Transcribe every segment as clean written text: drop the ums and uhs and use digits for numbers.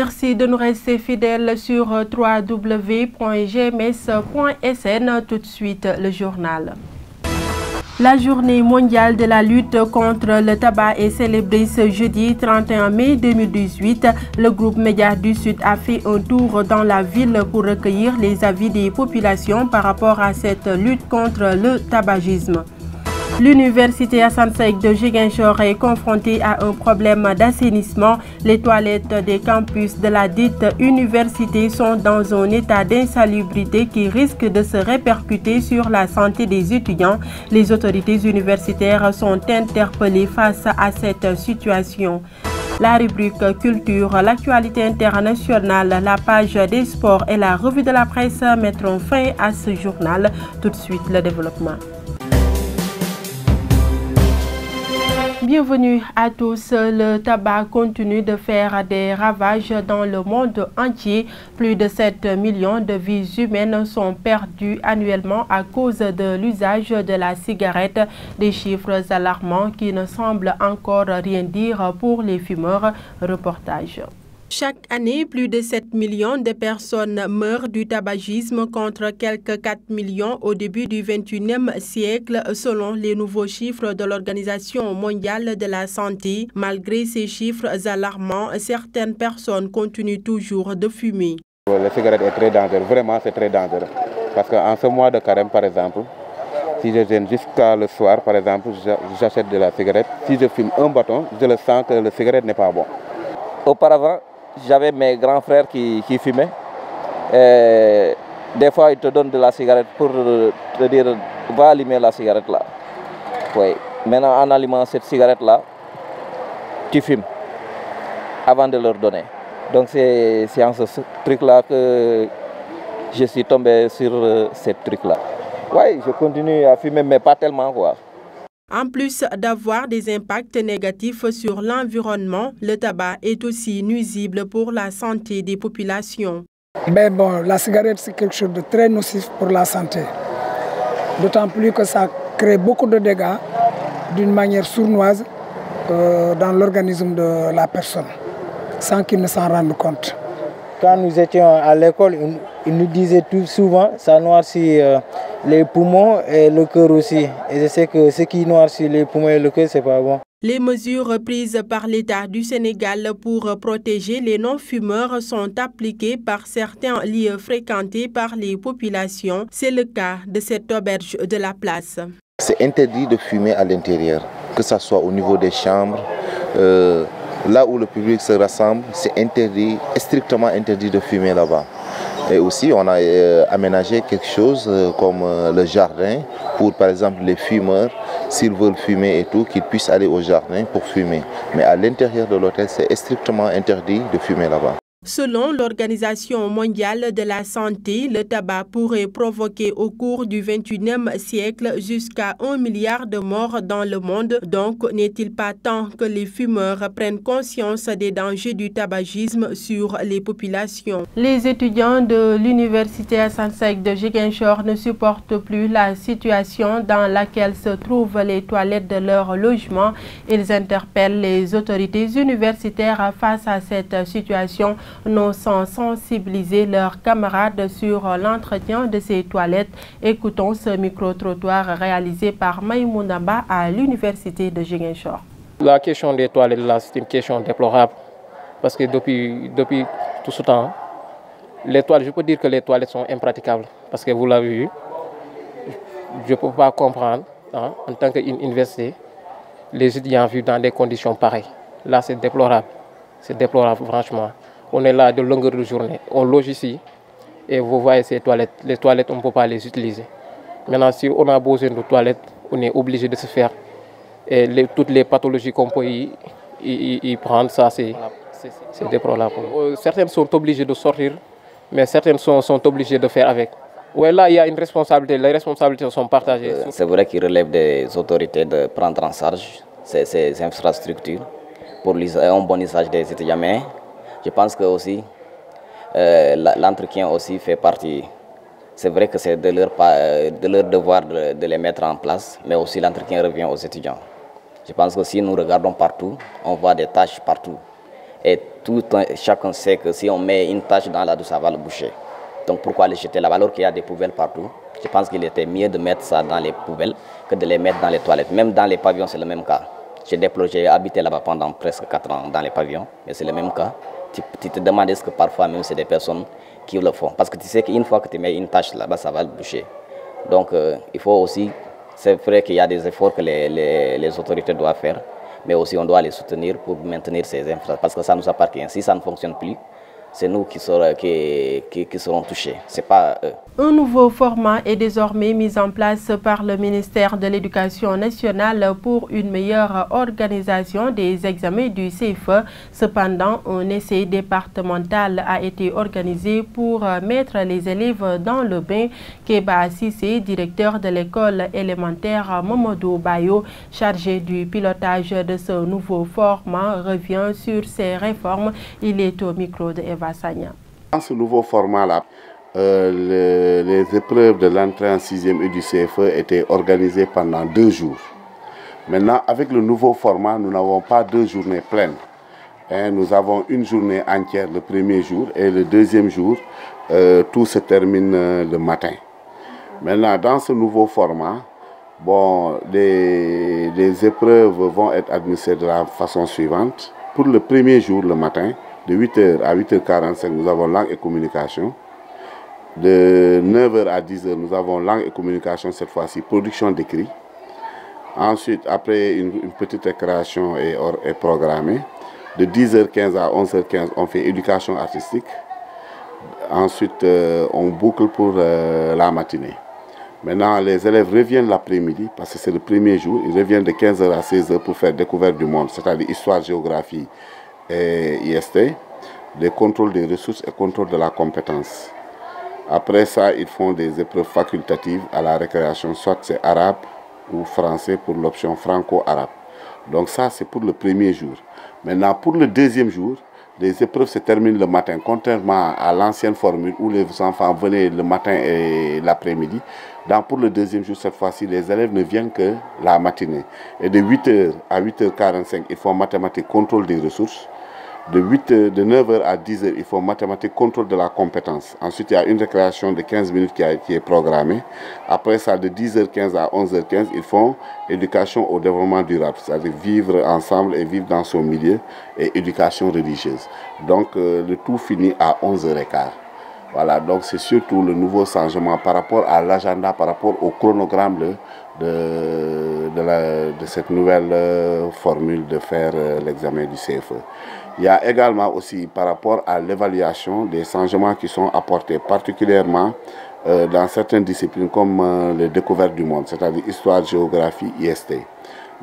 Merci de nous rester fidèles sur www.gms.sn. Tout de suite, le journal. La journée mondiale de la lutte contre le tabac est célébrée ce jeudi 31 mai 2018. Le groupe Média du Sud a fait un tour dans la ville pour recueillir les avis des populations par rapport à cette lutte contre le tabagisme. L'université Assane Seck de Ziguinchor est confrontée à un problème d'assainissement. Les toilettes des campus de la dite université sont dans un état d'insalubrité qui risque de se répercuter sur la santé des étudiants. Les autorités universitaires sont interpellées face à cette situation. La rubrique culture, l'actualité internationale, la page des sports et la revue de la presse mettront fin à ce journal. Tout de suite, le développement. Bienvenue à tous. Le tabac continue de faire des ravages dans le monde entier. Plus de 7 millions de vies humaines sont perdues annuellement à cause de l'usage de la cigarette. Des chiffres alarmants qui ne semblent encore rien dire pour les fumeurs. Reportage. Chaque année, plus de 7 millions de personnes meurent du tabagisme contre quelques 4 millions au début du XXIe siècle, selon les nouveaux chiffres de l'Organisation mondiale de la santé. Malgré ces chiffres alarmants, certaines personnes continuent toujours de fumer. La cigarette est très dangereuse, vraiment c'est très dangereux. Parce qu'en ce mois de carême, par exemple, si je gêne jusqu'à le soir, par exemple, j'achète de la cigarette. Si je fume un bâton, je le sens que la cigarette n'est pas bon. Auparavant, j'avais mes grands frères qui fumaient. Et des fois, ils te donnent de la cigarette pour te dire va allumer la cigarette là. Oui. Maintenant, en allumant cette cigarette là, tu fumes avant de leur donner. Donc, c'est en ce truc là que je suis tombé sur ce truc là. Oui, je continue à fumer, mais pas tellement quoi. En plus d'avoir des impacts négatifs sur l'environnement, le tabac est aussi nuisible pour la santé des populations. Mais bon, la cigarette, c'est quelque chose de très nocif pour la santé. D'autant plus que ça crée beaucoup de dégâts d'une manière sournoise dans l'organisme de la personne, sans qu'il ne s'en rende compte. Quand nous étions à l'école, ils nous disaient tout souvent, ça noircit les poumons et le cœur aussi. Et je sais que ce qui noircit les poumons et le cœur, c'est pas bon. Les mesures prises par l'État du Sénégal pour protéger les non-fumeurs sont appliquées par certains lieux fréquentés par les populations. C'est le cas de cette auberge de la place. C'est interdit de fumer à l'intérieur, que ce soit au niveau des chambres. Là où le public se rassemble, c'est interdit, strictement interdit de fumer là-bas. Et aussi, on a aménagé quelque chose comme le jardin pour, par exemple, les fumeurs, s'ils veulent fumer et tout, qu'ils puissent aller au jardin pour fumer. Mais à l'intérieur de l'hôtel, c'est strictement interdit de fumer là-bas. Selon l'Organisation mondiale de la santé, le tabac pourrait provoquer au cours du XXIe siècle jusqu'à 1 milliard de morts dans le monde. Donc, n'est-il pas temps que les fumeurs prennent conscience des dangers du tabagisme sur les populations? Les étudiants de l'université Assane Seck de Ziguinchor ne supportent plus la situation dans laquelle se trouvent les toilettes de leur logement. Ils interpellent les autorités universitaires face à cette situation, non sans sensibiliser leurs camarades sur l'entretien de ces toilettes. Écoutons ce micro-trottoir réalisé par Maïmounaba à l'université de Ziguinchor. La question des toilettes là, c'est une question déplorable parce que depuis tout ce temps, les toilettes, je peux dire que les toilettes sont impraticables parce que vous l'avez vu, je ne peux pas comprendre en tant qu'université les étudiants vivent dans des conditions pareilles. Là, c'est déplorable franchement. On est là de longueur de journée, on loge ici et vous voyez ces toilettes. Les toilettes, on ne peut pas les utiliser. Maintenant, si on a besoin de toilettes, on est obligé de se faire. Et toutes les pathologies qu'on peut y prendre, ça c'est déplorable. Certaines sont obligées de sortir, mais certaines sont obligées de faire avec. Ouais, là, il y a une responsabilité, les responsabilités sont partagées. C'est vrai qu'il relève des autorités de prendre en charge ces infrastructures pour un bon usage des étudiants. Mais je pense que aussi l'entretien aussi fait partie. C'est vrai que c'est de leur devoir de les mettre en place, mais aussi l'entretien revient aux étudiants. Je pense que si nous regardons partout, on voit des tâches partout. Et chacun sait que si on met une tache dans la douche, ça va le boucher. Donc pourquoi les jeter là-bas alors qu'il y a des poubelles partout? Je pense qu'il était mieux de mettre ça dans les poubelles que de les mettre dans les toilettes. Même dans les pavillons, c'est le même cas. J'ai habité là-bas pendant presque 4 ans dans les pavillons, mais c'est le même cas. Tu te demandes est-ce que parfois même c'est des personnes qui le font. Parce que tu sais qu'une fois que tu mets une tache là-bas, ça va le boucher. Donc il faut aussi, c'est vrai qu'il y a des efforts que les autorités doivent faire, mais aussi on doit les soutenir pour maintenir ces infrastructures, parce que ça nous appartient. Si ça ne fonctionne plus, c'est nous qui serons touchés, ce n'est pas eux. Un nouveau format est désormais mis en place par le ministère de l'Éducation nationale pour une meilleure organisation des examens du CFE. Cependant, un essai départemental a été organisé pour mettre les élèves dans le bain. Keba Sissé, directeur de l'école élémentaire Mamadou Bayo, chargé du pilotage de ce nouveau format, revient sur ces réformes. Il est au micro de Eva Sagna. Dans ce nouveau format-là, les épreuves de l'entrée en 6e et du CFE étaient organisées pendant 2 jours. Maintenant, avec le nouveau format, nous n'avons pas 2 journées pleines. Nous avons une journée entière le premier jour et le deuxième jour, tout se termine le matin. Maintenant, dans ce nouveau format, bon, les épreuves vont être administrées de la façon suivante. Pour le premier jour, le matin, de 8h à 8h45, nous avons langue et communication. De 9h à 10h, nous avons langue et communication, cette fois-ci production d'écrit. Ensuite, après une petite récréation est programmée. De 10h15 à 11h15, on fait éducation artistique. Ensuite, on boucle pour la matinée. Maintenant, les élèves reviennent l'après-midi, parce que c'est le premier jour. Ils reviennent de 15h à 16h pour faire découverte du monde, c'est-à-dire histoire, géographie et IST, les contrôles des ressources et contrôle de la compétence. Après ça, ils font des épreuves facultatives à la récréation, soit c'est arabe ou français pour l'option franco-arabe. Donc ça, c'est pour le premier jour. Maintenant, pour le deuxième jour, les épreuves se terminent le matin, contrairement à l'ancienne formule où les enfants venaient le matin et l'après-midi. Pour le deuxième jour, cette fois-ci, les élèves ne viennent que la matinée. Et de 8h à 8h45, ils font mathématiques, contrôle des ressources. De 9h à 10h, il faut mathématiques, contrôle de la compétence. Ensuite, il y a une récréation de 15 minutes qui est programmée. Après ça, de 10h15 à 11h15, ils font éducation au développement durable, c'est-à-dire vivre ensemble et vivre dans son milieu, et éducation religieuse. Donc, le tout finit à 11h15. Voilà, donc c'est surtout le nouveau changement par rapport à l'agenda, par rapport au chronogramme de cette nouvelle formule de faire l'examen du CFE. Il y a également aussi par rapport à l'évaluation des changements qui sont apportés, particulièrement dans certaines disciplines comme les découvertes du monde, c'est-à-dire histoire, géographie, IST.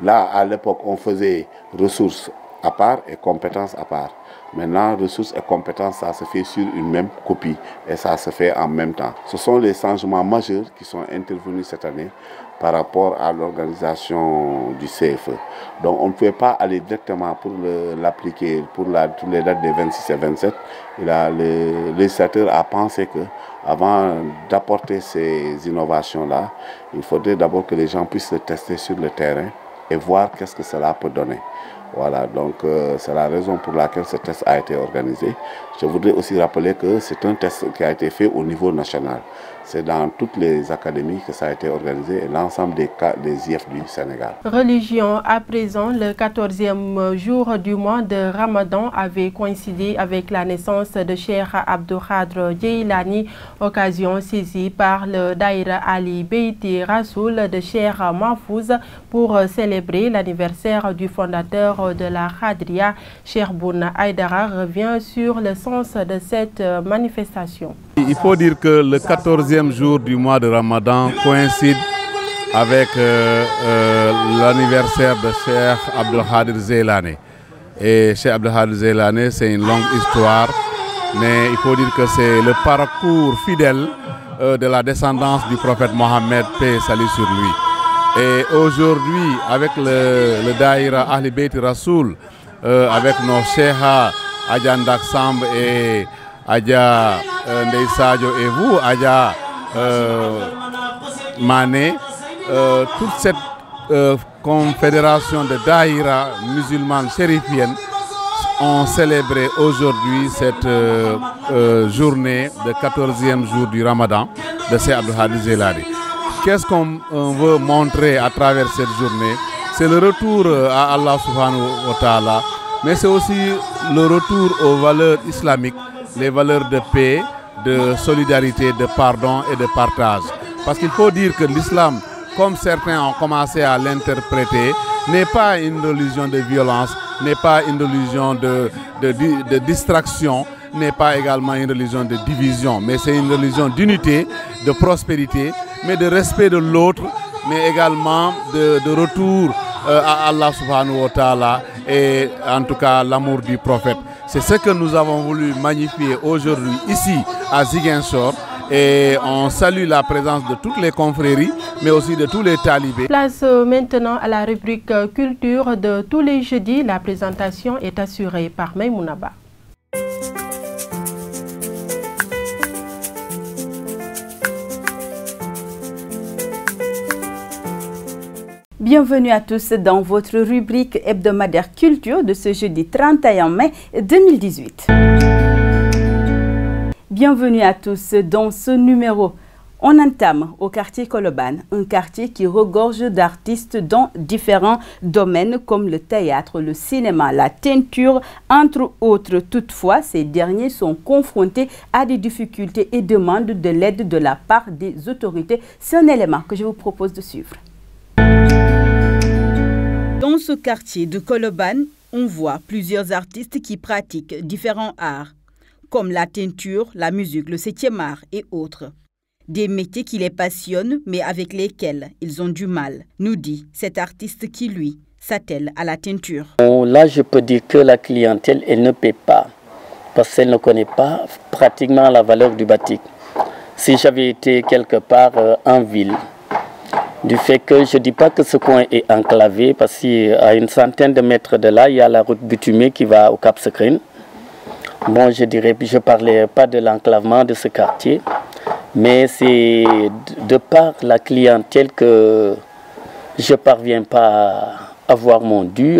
Là, à l'époque, on faisait ressources à part et compétences à part. Maintenant, ressources et compétences, ça se fait sur une même copie et ça se fait en même temps. Ce sont les changements majeurs qui sont intervenus cette année par rapport à l'organisation du CFE. Donc on ne pouvait pas aller directement pour l'appliquer pour toutes les dates des 26 et 27. Le législateur a pensé qu'avant d'apporter ces innovations-là, il faudrait d'abord que les gens puissent le tester sur le terrain et voir qu'est-ce que cela peut donner. Voilà, donc c'est la raison pour laquelle ce test a été organisé. Je voudrais aussi rappeler que c'est un test qui a été fait au niveau national. C'est dans toutes les académies que ça a été organisé et l'ensemble des IF du Sénégal. Religion à présent, le 14e jour du mois de Ramadan avait coïncidé avec la naissance de Cheikh Abdou Khadre Djeylani, occasion saisie par le Daïra Ali Beyti Rasoul de Cheikh Mahfouz pour célébrer l'anniversaire du fondateur de la Khadria. Cheikh Bouna Aïdara revient sur le sens de cette manifestation. Il faut dire que le 14e jour du mois de Ramadan coïncide avec l'anniversaire de Cheikh Abdou Khadre Djeylani. Et Cheikh Abdou Khadre Djeylani, c'est une longue histoire, mais il faut dire que c'est le parcours fidèle de la descendance du prophète Mohammed, paix et salut sur lui. Et aujourd'hui, avec le Daïra Ahli Beyti Rasoul, avec nos Cheikha Adja Ndak Samb et Adja Ndey Sadio et vous, Adja Mané, toute cette confédération de Daïra musulmane chérifienne ont célébré aujourd'hui cette journée de 14e jour du Ramadan de Cheikh Abdul Qadir Jilani. Qu'est-ce qu'on veut montrer à travers cette journée? C'est le retour à Allah subhanahu wa ta'ala, mais c'est aussi le retour aux valeurs islamiques, les valeurs de paix, de solidarité, de pardon et de partage. Parce qu'il faut dire que l'islam, comme certains ont commencé à l'interpréter, n'est pas une religion de violence, n'est pas une religion de distraction, n'est pas également une religion de division, mais c'est une religion d'unité, de prospérité, mais de respect de l'autre, mais également de retour à Allah subhanahu wa ta'ala et en tout cas l'amour du prophète. C'est ce que nous avons voulu magnifier aujourd'hui ici à Ziguinchor. Et on salue la présence de toutes les confréries, mais aussi de tous les talibés. Place maintenant à la rubrique culture de tous les jeudis. La présentation est assurée par Maïmouna Ba. Bienvenue à tous dans votre rubrique hebdomadaire culture de ce jeudi 31 mai 2018. Bienvenue à tous dans ce numéro. On entame au quartier Colobane, un quartier qui regorge d'artistes dans différents domaines comme le théâtre, le cinéma, la teinture, entre autres. Toutefois, ces derniers sont confrontés à des difficultés et demandent de l'aide de la part des autorités. C'est un élément que je vous propose de suivre. Dans ce quartier de Colobane, on voit plusieurs artistes qui pratiquent différents arts, comme la teinture, la musique, le 7e art et autres. Des métiers qui les passionnent, mais avec lesquels ils ont du mal, nous dit cet artiste qui, lui, s'attelle à la teinture. Là, je peux dire que la clientèle, elle ne paie pas, parce qu'elle ne connaît pas pratiquement la valeur du batik. Si j'avais été quelque part en ville, du fait que je ne dis pas que ce coin est enclavé, parce qu'à une centaine de mètres de là, il y a la route bitumée qui va au Cap Skirring. Bon, je ne parlais pas de l'enclavement de ce quartier, mais c'est de par la clientèle que je ne parviens pas à avoir mon dû,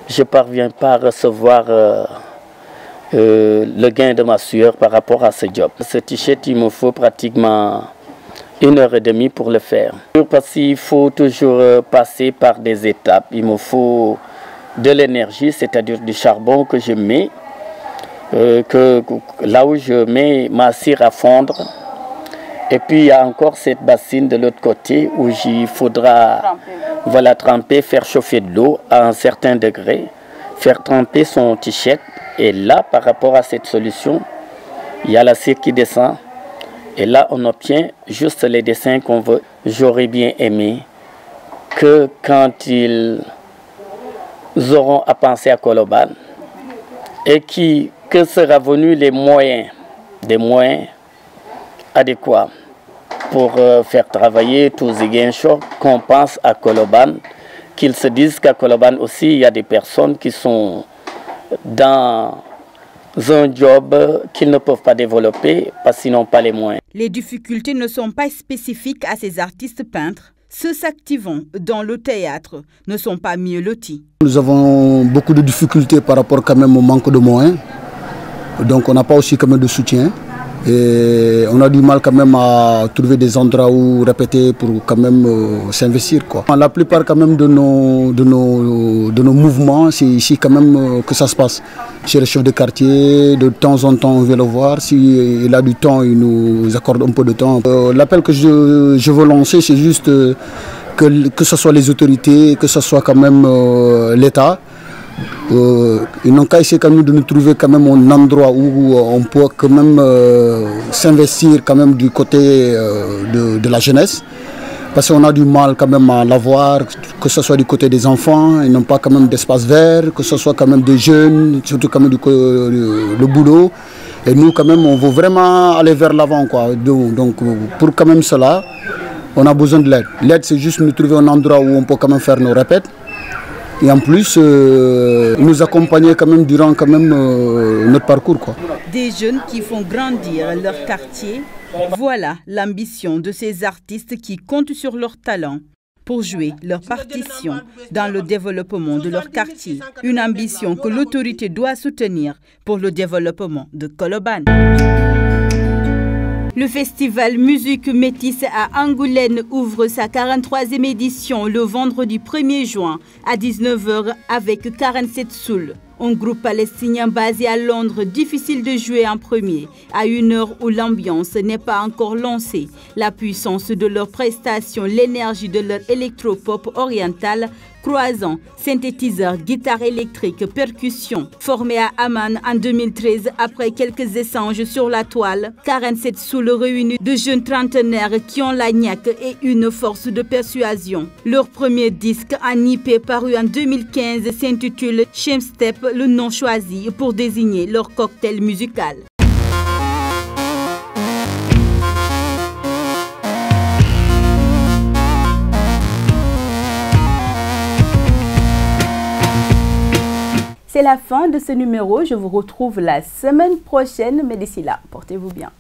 je ne parviens pas à recevoir le gain de ma sueur par rapport à ce job. Ce t-shirt, il me faut pratiquement 1h30 pour le faire. Parce qu'il faut toujours passer par des étapes. Il me faut de l'énergie, c'est-à-dire du charbon que je mets. Là où je mets ma cire à fondre, et puis il y a encore cette bassine de l'autre côté où il faudra tremper, faire chauffer de l'eau à un certain degré, faire tremper son t-shirt, et là par rapport à cette solution, il y a la cire qui descend, et là on obtient juste les dessins qu'on veut. J'aurais bien aimé que quand ils auront à penser à Colobane, et que sera venu des moyens adéquats pour faire travailler tous Ziguinchor, qu'on pense à Colobane, qu'ils se disent qu'à Colobane aussi, il y a des personnes qui sont dans un job qu'ils ne peuvent pas développer parce qu'ils n'ont pas les moyens. Les difficultés ne sont pas spécifiques à ces artistes peintres. Ceux s'activant dans le théâtre ne sont pas mieux lotis. Nous avons beaucoup de difficultés par rapport quand même au manque de moyens. Donc on n'a pas aussi quand même de soutien. Et on a du mal quand même à trouver des endroits où répéter pour quand même s'investir. La plupart quand même de nos mouvements, c'est ici quand même que ça se passe. Chez le chef de quartier, de temps en temps on vient le voir. S'il a du temps, il nous accorde un peu de temps. L'appel que je veux lancer, c'est juste que ce soit les autorités, que ce soit quand même l'État. Ils n'ont qu'à essayer quand même de nous trouver quand même un endroit où on peut quand même s'investir quand même du côté de la jeunesse, parce qu'on a du mal quand même à l'avoir, que ce soit du côté des enfants, ils n'ont pas quand même d'espace vert, que ce soit quand même des jeunes, surtout quand même le boulot. Et nous quand même on veut vraiment aller vers l'avant quoi. Donc pour quand même cela, on a besoin de l'aide. L'aide c'est juste nous trouver un endroit où on peut quand même faire nos répètes. Et en plus, nous accompagner quand même durant quand même notre parcours. Des jeunes qui font grandir leur quartier, voilà l'ambition de ces artistes qui comptent sur leur talent pour jouer leur partition dans le développement de leur quartier. Une ambition que l'autorité doit soutenir pour le développement de Colobane. Le festival Musique Métisse à Angoulême ouvre sa 43e édition le vendredi 1er juin à 19h avec 47 Soul. Un groupe palestinien basé à Londres, difficile de jouer en premier, à une heure où l'ambiance n'est pas encore lancée. La puissance de leurs prestations, l'énergie de leur électropop oriental, croisant, synthétiseur, guitare électrique, percussion. Formé à Amman en 2013, après quelques échanges sur la toile, 47 Soul réunis de jeunes trentenaires qui ont la niaque et une force de persuasion. Leur premier disque en IP paru en 2015 s'intitule Shemstep, le nom choisi pour désigner leur cocktail musical. C'est la fin de ce numéro. Je vous retrouve la semaine prochaine, mais d'ici là, portez-vous bien.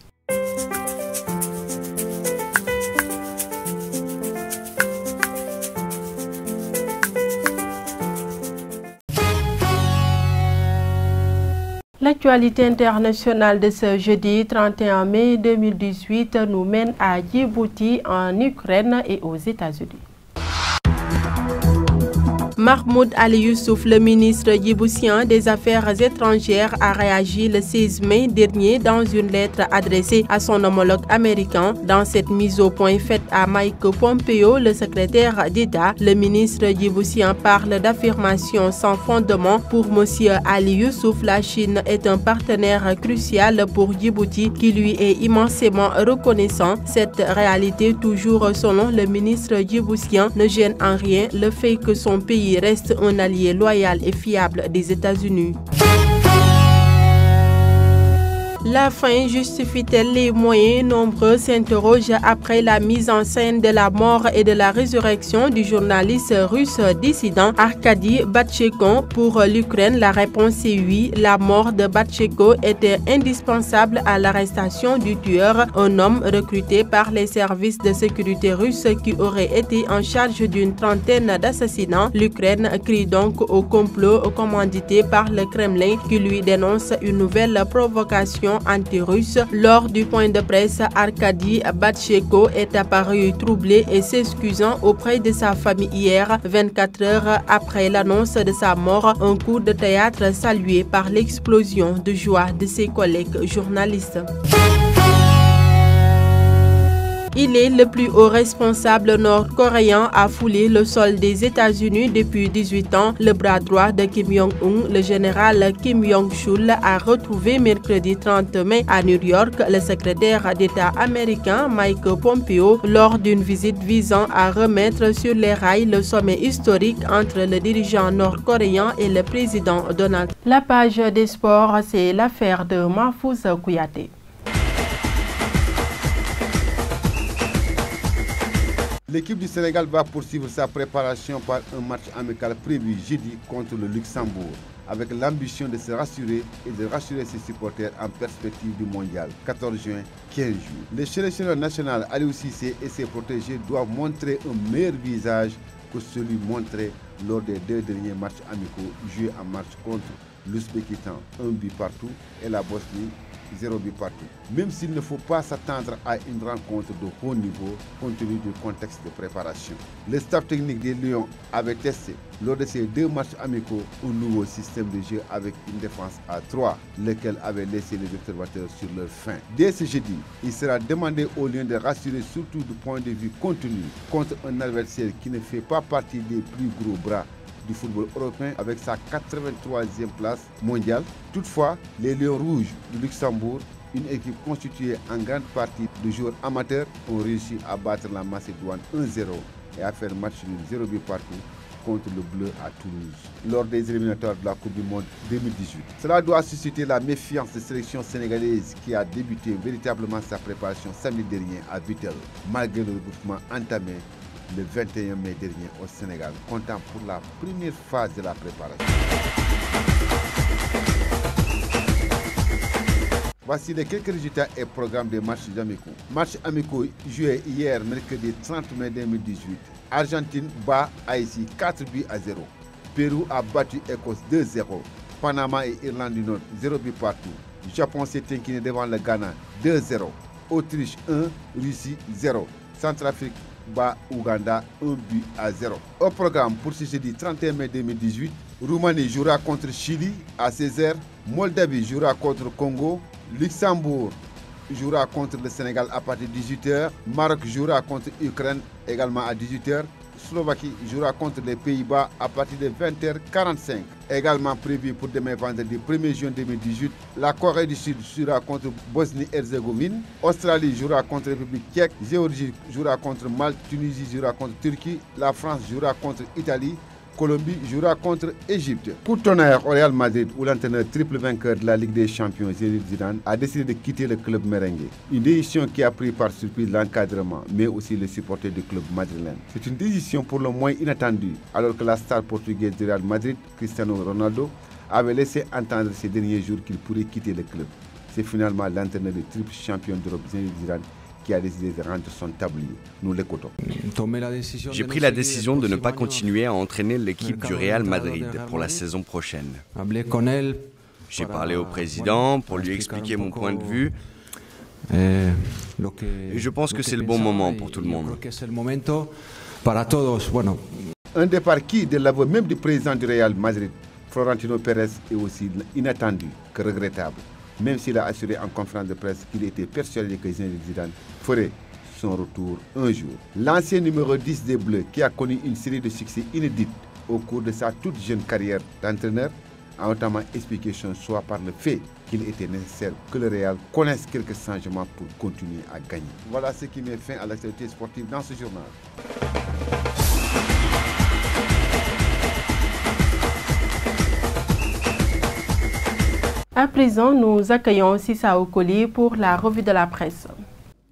L'actualité internationale de ce jeudi 31 mai 2018 nous mène à Djibouti, en Ukraine et aux États-Unis. Mahmoud Ali Youssouf, le ministre djiboutien des Affaires étrangères, a réagi le 16 mai dernier dans une lettre adressée à son homologue américain. Dans cette mise au point faite à Mike Pompeo, le secrétaire d'État, le ministre djiboutien parle d'affirmations sans fondement. Pour M. Ali Youssouf, la Chine est un partenaire crucial pour Djibouti qui lui est immensément reconnaissant. Cette réalité, toujours selon le ministre djiboutien, ne gêne en rien le fait que son pays reste un allié loyal et fiable des États-Unis. La fin justifie-t-elle les moyens? Nombreux s'interrogent après la mise en scène de la mort et de la résurrection du journaliste russe dissident Arkady Batchenko. Pour l'Ukraine, la réponse est oui. La mort de Batchenko était indispensable à l'arrestation du tueur, un homme recruté par les services de sécurité russes qui aurait été en charge d'une trentaine d'assassinats. L'Ukraine crie donc au complot commandité par le Kremlin qui lui dénonce une nouvelle provocation anti-russe. Lors du point de presse, Arkady Batchenko est apparu troublé et s'excusant auprès de sa famille hier, 24 heures après l'annonce de sa mort, un coup de théâtre salué par l'explosion de joie de ses collègues journalistes. Il est le plus haut responsable nord-coréen à fouler le sol des États-Unis depuis 18 ans. Le bras droit de Kim Jong-un, le général Kim Jong-chul, a retrouvé mercredi 30 mai à New York le secrétaire d'État américain Mike Pompeo lors d'une visite visant à remettre sur les rails le sommet historique entre le dirigeant nord-coréen et le président Donald Trump. La page des sports, c'est l'affaire de Mahfouz Kouyaté. L'équipe du Sénégal va poursuivre sa préparation par un match amical prévu jeudi contre le Luxembourg, avec l'ambition de se rassurer et de rassurer ses supporters en perspective du mondial, 14 juin, 15 juillet. Le sélectionneur national Aliou Cissé et ses protégés doivent montrer un meilleur visage que celui montré lors des deux derniers matchs amicaux joués en match contre l'Ouzbékistan, 1 but partout, et la Bosnie, 0 but partout. Même s'il ne faut pas s'attendre à une rencontre de haut niveau compte tenu du contexte de préparation. Le staff technique des Lions avait testé lors de ces deux matchs amicaux un nouveau système de jeu avec une défense à 3, lequel avait laissé les observateurs sur leur faim. Dès ce jeudi, il sera demandé aux Lions de rassurer surtout du point de vue contenu contre un adversaire qui ne fait pas partie des plus gros bras du football européen avec sa 83e place mondiale. Toutefois, les Lions rouges du Luxembourg, une équipe constituée en grande partie de joueurs amateurs, ont réussi à battre la Macédoine 1-0 et à faire match nul 0 but partout contre le bleu à Toulouse lors des éliminatoires de la Coupe du Monde 2018. Cela doit susciter la méfiance de la sélection sénégalaise qui a débuté véritablement sa préparation samedi dernier à Vittel, malgré le regroupement entamé le 21 mai dernier au Sénégal, comptant pour la première phase de la préparation. Voici les quelques résultats et programmes des matchs amicaux. Matchs amicaux joués hier, mercredi 30 mai 2018. Argentine bat Haïti 4 buts à 0. Pérou a battu Écosse 2-0. Panama et Irlande du Nord 0 buts partout. Japon s'est incliné devant le Ghana 2-0. Autriche 1, Russie 0. Centrafrique bat Ouganda 1 but à 0. Au programme pour ce jeudi 31 mai 2018, Roumanie jouera contre Chili à 16h. Moldavie jouera contre Congo. Luxembourg jouera contre le Sénégal à partir de 18h. Maroc jouera contre Ukraine également à 18h. Slovaquie jouera contre les Pays-Bas à partir de 20h45. Également prévu pour demain vendredi 1er juin 2018, la Corée du Sud jouera contre Bosnie-Herzégovine. Australie jouera contre République tchèque. Géorgie jouera contre Malte. Tunisie jouera contre Turquie. La France jouera contre Italie. Colombie jouera contre Égypte. Coup de tonnerre au Real Madrid, où l'entraîneur triple vainqueur de la Ligue des Champions, Zinedine Zidane, a décidé de quitter le club merengue. Une décision qui a pris par surprise l'encadrement, mais aussi les supporters du club madrilène. C'est une décision pour le moins inattendue, alors que la star portugaise du Real Madrid, Cristiano Ronaldo, avait laissé entendre ces derniers jours qu'il pourrait quitter le club. C'est finalement l'entraîneur du triple champion d'Europe, Zinedine Zidane, qui a décidé de rendre son tablier. Nous l'écoutons. J'ai pris la décision de ne pas continuer à entraîner l'équipe du Real Madrid pour la saison prochaine. J'ai parlé au président pour lui expliquer mon point de vue. Et je pense que c'est le bon moment pour tout le monde. Un départ qui, de l'aveu même du président du Real Madrid, Florentino Pérez, est aussi inattendu que regrettable. Même s'il a assuré en conférence de presse qu'il était persuadé que Zinedine Zidane ferait son retour un jour. L'ancien numéro 10 des Bleus, qui a connu une série de succès inédits au cours de sa toute jeune carrière d'entraîneur, a notamment expliqué son choix par le fait qu'il était nécessaire que le Real connaisse quelques changements pour continuer à gagner. Voilà ce qui met fin à l'actualité sportive dans ce journal. À présent, nous accueillons Sissa Okoli pour la revue de la presse.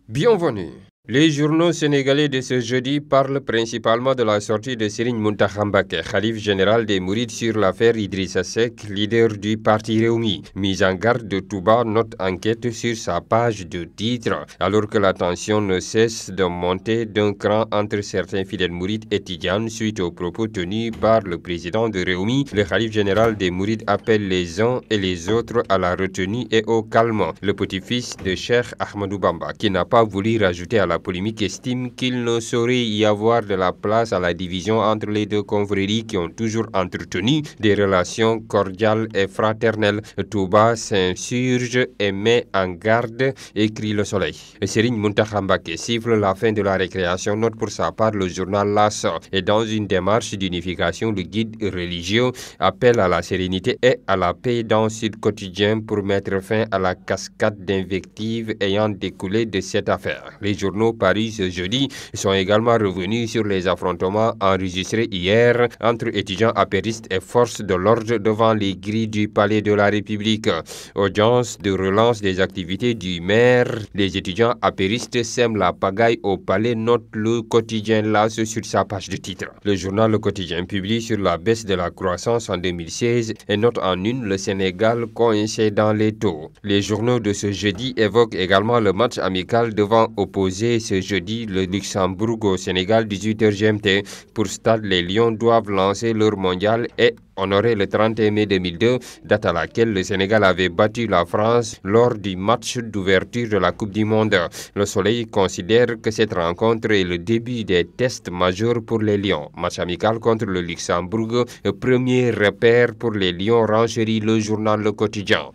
Bienvenue. Les journaux sénégalais de ce jeudi parlent principalement de la sortie de Serigne Mountakha Mbacké, khalife général des Mourides, sur l'affaire Idrissa Seck, leader du parti Rewmi. Mise en garde de Touba note enquête sur sa page de titre. Alors que la tension ne cesse de monter d'un cran entre certains fidèles Mourides et Tidjanes suite aux propos tenus par le président de Rewmi, le khalife général des Mourides appelle les uns et les autres à la retenue et au calme. Le petit-fils de Cheikh Ahmadou Bamba, qui n'a pas voulu rajouter à la polémique, estime qu'il ne saurait y avoir de la place à la division entre les deux confréries qui ont toujours entretenu des relations cordiales et fraternelles. Touba s'insurge et met en garde, écrit Le Soleil. Serigne Mountakha Mbacké siffle la fin de la récréation, note pour sa part le journal L'As. Et dans une démarche d'unification, le guide religieux appelle à la sérénité et à la paix dans Sud Quotidien pour mettre fin à la cascade d'invectives ayant découlé de cette affaire. Les journaux Paris ce jeudi sont également revenus sur les affrontements enregistrés hier entre étudiants apéristes et forces de l'ordre devant les grilles du palais de la République. Audience de relance des activités du maire. Les étudiants apéristes sèment la pagaille au palais, note le quotidien L'As sur sa page de titre. Le journal Le Quotidien publie sur la baisse de la croissance en 2016 et note en une le Sénégal coincé dans les taux. Les journaux de ce jeudi évoquent également le match amical devant opposer ce jeudi le Luxembourg au Sénégal 18h GMT. Pour Stade, les Lions doivent lancer leur mondial et honorer le 31 mai 2002, date à laquelle le Sénégal avait battu la France lors du match d'ouverture de la Coupe du Monde. Le Soleil considère que cette rencontre est le début des tests majeurs pour les Lions. Match amical contre le Luxembourg, premier repère pour les Lions, renchérit le journal Le Quotidien.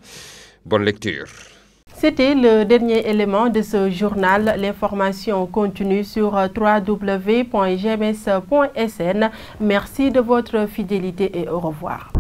Bonne lecture. C'était le dernier élément de ce journal. L'information continue sur www.gms.sn. Merci de votre fidélité et au revoir.